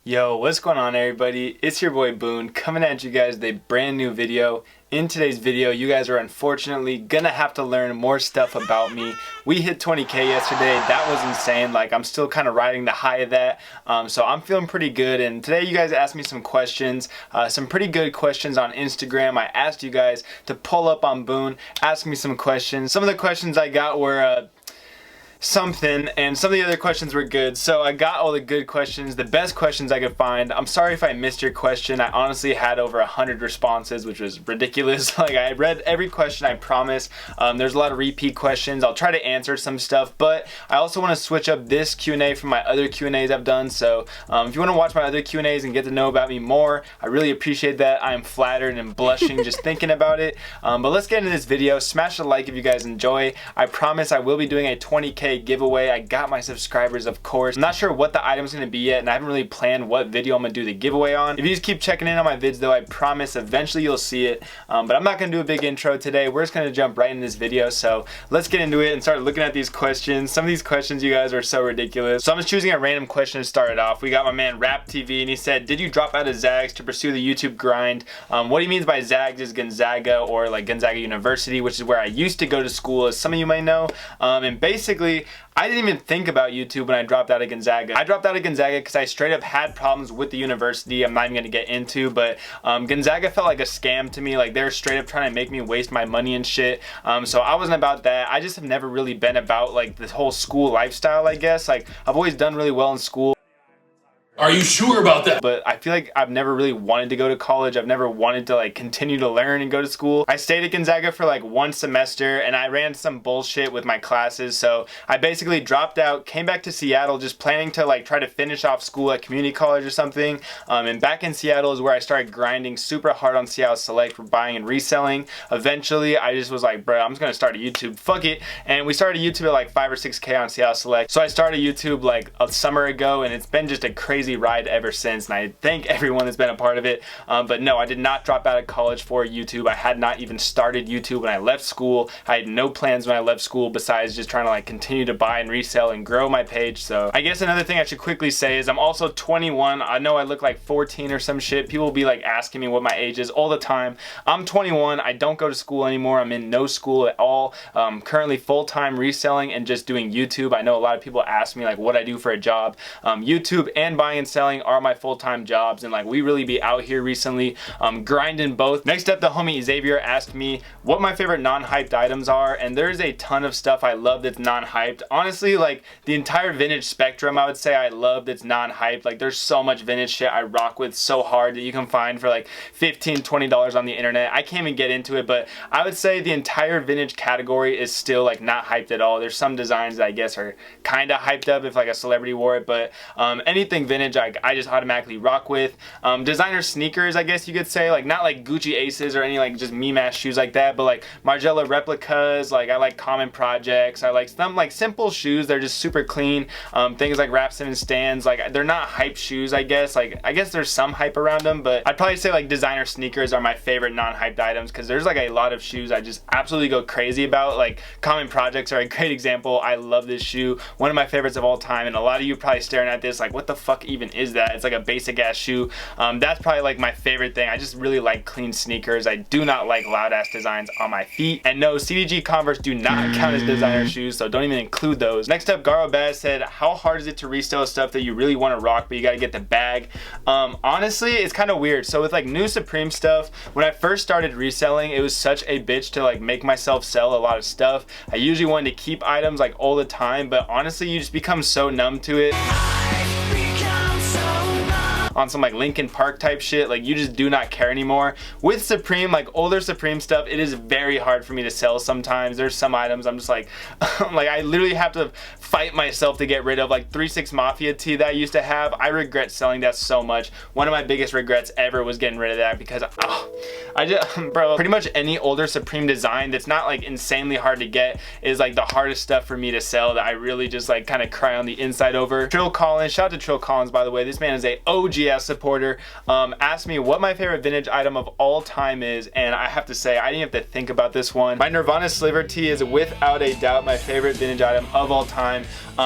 Yo, what's going on everybody? It's your boy Boone coming at you guys with a brand new video. In today's video, you guys are unfortunately gonna have to learn more stuff about me. We hit 20K yesterday. That was insane. Like, I'm still kind of riding the high of that. So I'm feeling pretty good. And today you guys asked me some questions, some pretty good questions on Instagram. I asked you guys to pull up on Boone, ask me some questions. Some of the questions I got were something, and some of the other questions were good. So I got all the good questions, the best questions I could find. I'm sorry if I missed your question. I honestly had over 100 responses, which was ridiculous. Like, I read every question, I promise. There's a lot of repeat questions. I'll try to answer some stuff, but I also want to switch up this Q&A from my other Q&As I've done. So if you want to watch my other Q&As and get to know about me more, I really appreciate that. I am flattered and blushing just thinking about it. But let's get into this video. Smash a like if you guys enjoy. I promise I will be doing a 20K giveaway. I got my subscribers, of course. I'm not sure what the item's gonna be yet, and I haven't really planned what video I'm gonna do the giveaway on. If you just keep checking in on my vids though, I promise eventually you'll see it. But I'm not gonna do a big intro today. We're just gonna jump right in this video. So let's get into it and start looking at these questions. Some of these questions, you guys, are so ridiculous. So I'm just choosing a random question to start it off. We got my man Rap TV, and he said, did you drop out of Zags to pursue the YouTube grind? What he means by Zags is Gonzaga, or like Gonzaga University, which is where I used to go to school, as some of you may know. And basically, I didn't even think about YouTube when I dropped out of Gonzaga. I dropped out of Gonzaga because I straight up had problems with the university. I'm not even gonna get into, but Gonzaga felt like a scam to me. Like, they were straight up trying to make me waste my money and shit. So I wasn't about that. I just have never really been about like this whole school lifestyle, I guess. Like, I've always done really well in school. Are you sure about that? But I feel like I've never really wanted to go to college. I've never wanted to like continue to learn and go to school. I stayed at Gonzaga for like one semester and I ran some bullshit with my classes. So I basically dropped out, came back to Seattle, just planning to like try to finish off school at community college or something. And back in Seattle is where I started grinding super hard on Seattle Select for buying and reselling. Eventually, I just was like, bro, I'm just gonna start a YouTube, fuck it. And we started YouTube at like 5 or 6K on Seattle Select. So I started YouTube like a summer ago, and it's been just a crazy ride ever since, and I thank everyone that's been a part of it. But no, I did not drop out of college for YouTube. I had not even started YouTube when I left school. I had no plans when I left school besides just trying to like continue to buy and resell and grow my page. So I guess another thing I should quickly say is I'm also 21. I know I look like 14 or some shit. People will be like asking me what my age is all the time. I'm 21. I don't go to school anymore. I'm in no school at all. Currently full-time reselling and just doing YouTube. I know a lot of people ask me like what I do for a job. YouTube and buying and selling are my full-time jobs, and like we really be out here recently grinding both. Next up, the homie Xavier asked me what my favorite non-hyped items are, and there's a ton of stuff I love that's non-hyped. Honestly, like the entire vintage spectrum, I would say I love that's non-hyped. Like, there's so much vintage shit I rock with so hard that you can find for like $15-20 on the internet. I can't even get into it, but I would say the entire vintage category is still like not hyped at all. There's some designs that I guess are kind of hyped up if like a celebrity wore it, but anything vintage I just automatically rock with. Designer sneakers, I guess you could say, like not like Gucci Aces or any like just meme ass shoes like that, but like Margiela replicas. Like, I like Common Projects. I like some like simple shoes. They're just super clean. Things like Rap 7 Stands, like they're not hype shoes, I guess. Like, I guess there's some hype around them, but I'd probably say like designer sneakers are my favorite non-hyped items, because there's like a lot of shoes I just absolutely go crazy about. Like, Common Projects are a great example. I love this shoe, one of my favorites of all time, and a lot of you probably staring at this like, what the fuck even is that? It's like a basic ass shoe. That's probably like my favorite thing. I just really like clean sneakers. I do not like loud ass designs on my feet. And no, CDG Converse do not count as designer shoes, so don't even include those. Next up, Garo Baz said, how hard is it to resell stuff that you really want to rock but you gotta get the bag? Honestly, it's kind of weird. So with like new Supreme stuff, when I first started reselling, it was such a bitch to like make myself sell a lot of stuff. I usually wanted to keep items like all the time, but honestly, you just become so numb to it. On some like Linkin Park type shit, like you just do not care anymore. With Supreme, like older Supreme stuff, it is very hard for me to sell sometimes. There's some items I'm just like like I literally have to fight myself to get rid of. Like 3-6 Mafia tee that I used to have, I regret selling that so much. One of my biggest regrets ever was getting rid of that, because I just bro, pretty much any older Supreme design that's not like insanely hard to get is like the hardest stuff for me to sell, that I really just like kind of cry on the inside over. Trill Collins, shout out to Trill Collins, by the way. This man is a OG OG-ass supporter, asked me what my favorite vintage item of all time is, and I have to say, I didn't have to think about this one. My Nirvana Sliver tee is without a doubt my favorite vintage item of all time.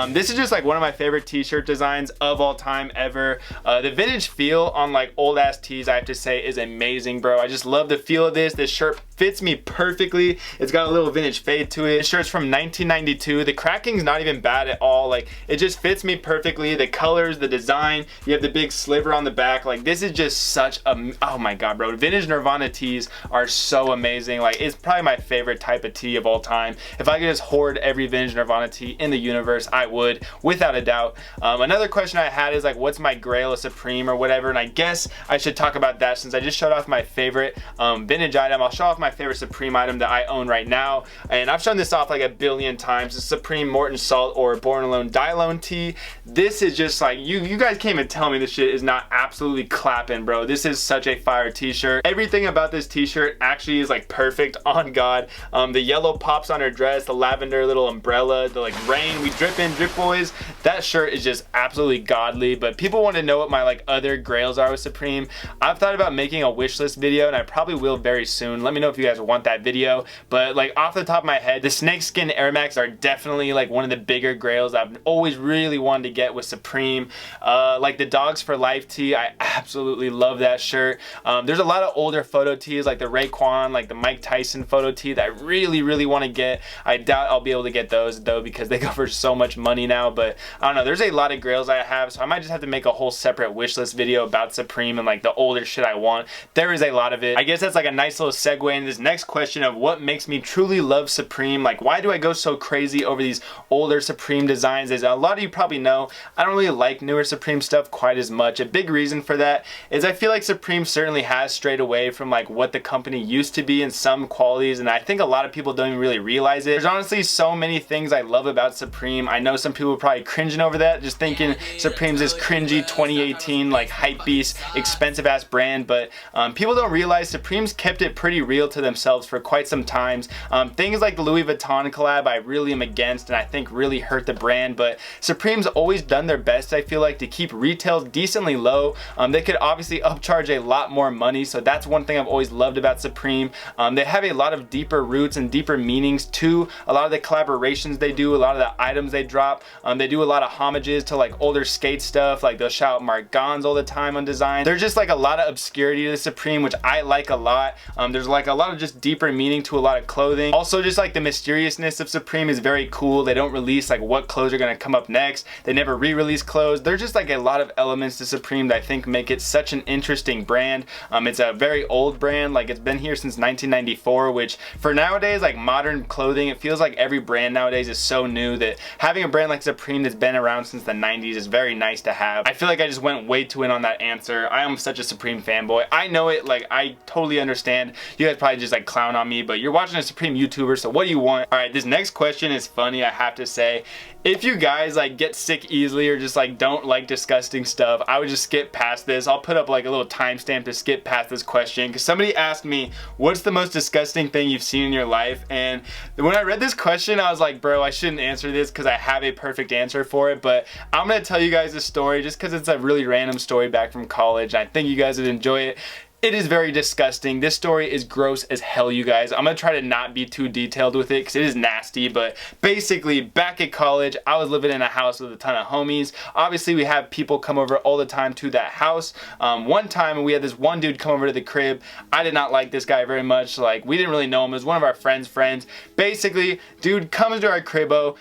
This is just like one of my favorite t-shirt designs of all time ever. The vintage feel on like old ass tees, I have to say, is amazing, bro. I just love the feel of this. This shirt fits me perfectly. It's got a little vintage fade to it. This shirt's from 1992. The cracking's not even bad at all. Like, it just fits me perfectly. The colors, the design, you have the big sliver on the back. Like, this is just such a, oh my god, bro. Vintage Nirvana tees are so amazing. Like, it's probably my favorite type of tee of all time. If I could just hoard every vintage Nirvana tee in the universe, I would, without a doubt. Another question I had is like, what's my Grail Supreme or whatever, and I guess I should talk about that since I just showed off my favorite vintage item. I'll show off my favorite Supreme item that I own right now, and I've shown this off like a billion times. The Supreme Morton Salt or Born Alone Die Alone tee. This is just like, you guys can't even tell me this shit is not absolutely clapping, bro. This is such a fire t-shirt. Everything about this t-shirt actually is like perfect, on God. The yellow pops on her dress, the lavender little umbrella, the like rain, we drip in, drip boys. That shirt is just absolutely godly. But people want to know what my like other Grails are with Supreme. I've thought about making a wish list video, and I probably will very soon. Let me know if you guys want that video. But like off the top of my head, the snakeskin Air Max are definitely like one of the bigger Grails I've always really wanted to get with Supreme. Like the Dogs for Life tee, I absolutely love that shirt. There's a lot of older photo tees like the Raekwon, like the Mike Tyson photo tee that I really want to get. I doubt I'll be able to get those though because they go for so much money now, but I don't know, there's a lot of Grails I have, so I might just have to make a whole separate wish list video about Supreme and like the older shit I want. There is a lot of it. I guess that's like a nice little segue into this next question of what makes me truly love Supreme. Like, why do I go so crazy over these older Supreme designs? As a lot of you probably know, I don't really like newer Supreme stuff quite as much. A big reason for that is I feel like Supreme certainly has strayed away from like what the company used to be in some qualities, and I think a lot of people don't even really realize it. There's honestly so many things I love about Supreme. I know some people are probably cringing over that, just thinking Supreme's this cringy 2018 like hype beast, expensive ass brand, but people don't realize Supreme's kept it pretty real to themselves for quite some times. Things like the Louis Vuitton collab I really am against, and I think really hurt the brand, but Supreme's always done their best, I feel like, to keep retail decently low. They could obviously upcharge a lot more money, so that's one thing I've always loved about Supreme. They have a lot of deeper roots and deeper meanings to a lot of the collaborations they do, a lot of the items they drop. They do a lot of homages to like older skate stuff, like they'll shout Mark Gons all the time on design. There's just like a lot of obscurity to the Supreme, which I like a lot. There's like a lot of just deeper meaning to a lot of clothing. Also, just like the mysteriousness of Supreme is very cool. They don't release like what clothes are gonna come up next. They never re-release clothes. There's just like a lot of elements to Supreme that I think make it such an interesting brand. It's a very old brand, like it's been here since 1994, which for nowadays, like modern clothing, it feels like every brand nowadays is so new that having a brand like Supreme that's been around since the 90s is very nice to have. I feel like I just went way too in on that answer. I am such a Supreme fanboy. I know it, like I totally understand. You guys probably just like clown on me, but you're watching a Supreme YouTuber, so what do you want? Alright, this next question is funny, I have to say. If you guys like get sick easily or just like don't like disgusting stuff, I would just skip past this. I'll put up like a little timestamp to skip past this question because somebody asked me, what's the most disgusting thing you've seen in your life? And when I read this question, I was like, bro, I shouldn't answer this because I have a perfect answer for it, but I'm gonna tell you guys a story just because it's a really random story back from college. I think you guys would enjoy it. It is very disgusting. This story is gross as hell, you guys. I'm gonna try to not be too detailed with it because it is nasty, but basically back at college, I was living in a house with a ton of homies. Obviously, we have people come over all the time to that house. One time, we had this one dude come over to the crib. I did not like this guy very much. Like, we didn't really know him. It was one of our friends' friends. Basically, dude comes to our cribbo,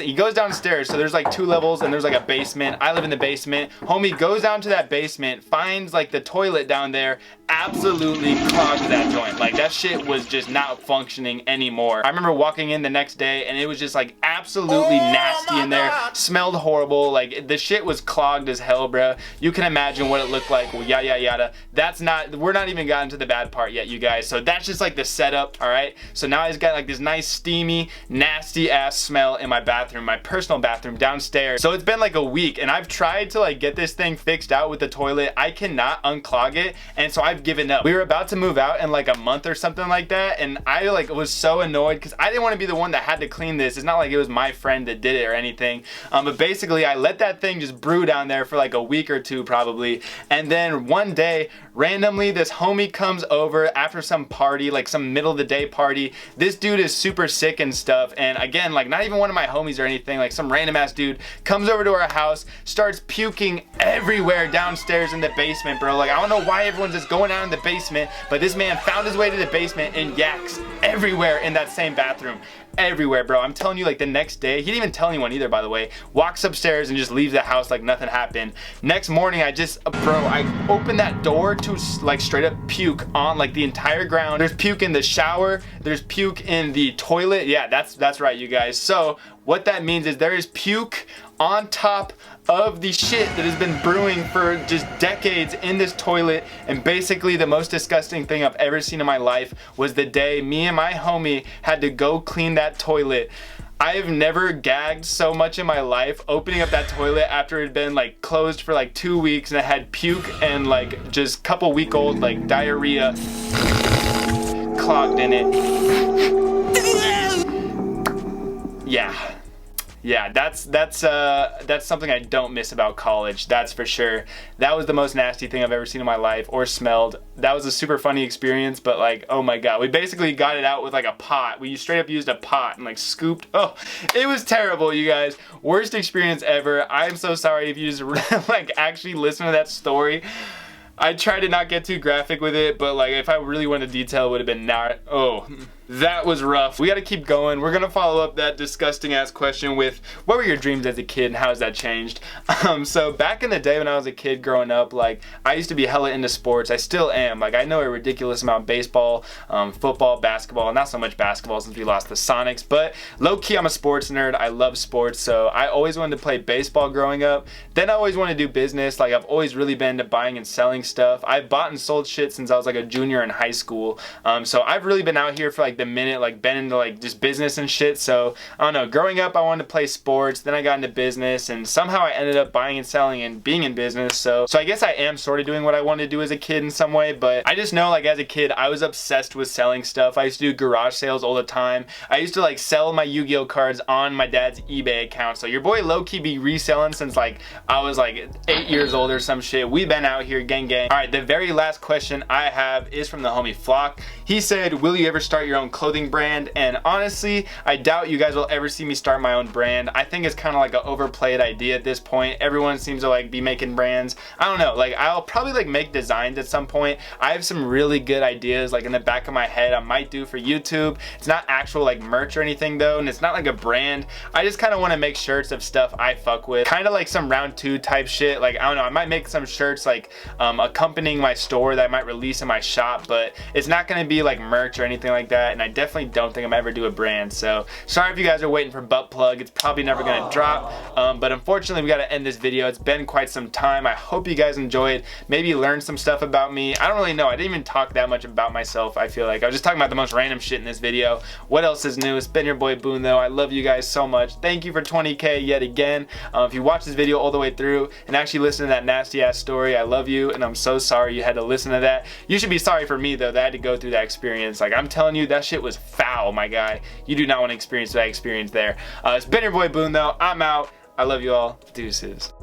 he goes downstairs, so there's like 2 levels and there's like a basement. I live in the basement. Homie goes down to that basement, finds like the toilet down there, absolutely clogs that joint. Like that shit was just not functioning anymore. I remember walking in the next day and it was just like absolutely nasty in there. Smelled horrible. Like the shit was clogged as hell, bro. You can imagine what it looked like. Well, yada yada. We're not even gotten to the bad part yet, you guys. So that's just like the setup, all right? So now he's got like this nice steamy, nasty ass smell in my bathroom, my personal bathroom downstairs. So it's been like a week and I've tried to like get this thing fixed out with the toilet. I cannot unclog it, and so I've I've given up. We were about to move out in like a month or something like that, and I like was so annoyed because I didn't want to be the one that had to clean this. It's not like it was my friend that did it or anything. But basically I let that thing just brew down there for like a week or two probably, and then one day randomly this homie comes over after some party, like some middle of the day party. This dude is super sick and stuff, and again, like not even one of my homies or anything, like some random ass dude comes over to our house, starts puking everywhere downstairs in the basement, bro. Like I don't know why everyone's just going out in the basement, but this man found his way to the basement and yaks everywhere in that same bathroom. Everywhere, bro. I'm telling you, like the next day, he didn't even tell anyone either, by the way, walks upstairs and just leaves the house like nothing happened. Next morning, I opened that door to like straight up puke on like the entire ground. There's puke in the shower, there's puke in the toilet. Yeah, that's right, you guys. So what that means is there is puke on top of the shit that has been brewing for just decades in this toilet. And basically the most disgusting thing I've ever seen in my life was the day me and my homie had to go clean that toilet. I've never gagged so much in my life opening up that toilet after it had been like closed for like 2 weeks and it had puke and like just couple week old like diarrhea clogged in it. Yeah, that's something I don't miss about college, that's for sure. That was the most nasty thing I've ever seen in my life or smelled. That was a super funny experience, but like, oh my god, we basically got it out with like a pot. We straight up used a pot and like scooped. Oh, it was terrible, you guys. Worst experience ever. I'm so sorry if you just like actually listen to that story. I tried to not get too graphic with it, but like if I really went into detail, it would have been not. Oh, that was rough. We gotta keep going. We're gonna follow up that disgusting ass question with what were your dreams as a kid and how has that changed? So back in the day when I was a kid growing up, like I used to be hella into sports. I still am. Like I know a ridiculous amount of baseball, football, basketball, not so much basketball since we lost the Sonics, but low key I'm a sports nerd. I love sports, so I always wanted to play baseball growing up. Then I always wanted to do business. Like I've always really been into buying and selling stuff. I've bought and sold shit since I was like a junior in high school. So I've really been out here for like the minute, like been into like just business and shit. So I don't know, growing up I wanted to play sports, then I got into business, and somehow I ended up buying and selling and being in business. So I guess I am sort of doing what I wanted to do as a kid in some way, but I just know like as a kid I was obsessed with selling stuff. I used to do garage sales all the time. I used to like sell my Yu-Gi-Oh cards on my dad's eBay account. So your boy low-key be reselling since like I was like 8 years old or some shit. We've been out here gang. Alright, the very last question I have is from the homie Flock. He said, will you ever start your own clothing brand? And honestly, I doubt you guys will ever see me start my own brand. I think it's kind of like an overplayed idea at this point. Everyone seems to like be making brands. I don't know, like I'll probably like make designs at some point. I have some really good ideas like in the back of my head I might do for YouTube. It's not actual like merch or anything though, and it's not like a brand. I just kind of want to make shirts of stuff I fuck with. Kind of like some round two type shit. Like I don't know, I might make some shirts like accompanying my store that I might release in my shop, but it's not going to be like merch or anything like that, and I definitely don't think I'm ever do a brand. So sorry if you guys are waiting for butt plug. It's probably never going to drop, but unfortunately we got to end this video. It's been quite some time. I hope you guys enjoyed, maybe learned some stuff about me. I don't really know, I didn't even talk that much about myself. I feel like I was just talking about the most random shit in this video. What else is new? It's been your boy Boone though. I love you guys so much. Thank you for 20k yet again. If you watched this video all the way through and actually listened to that nasty ass story, I love you, and I'm so sorry you had to listen to that. You should be sorry for me though that I had to go through that experience. Like I'm telling you, that shit was foul, my guy. You do not want to experience that experience there. It's been your boy Boone though. I'm out. I love you all. Deuces.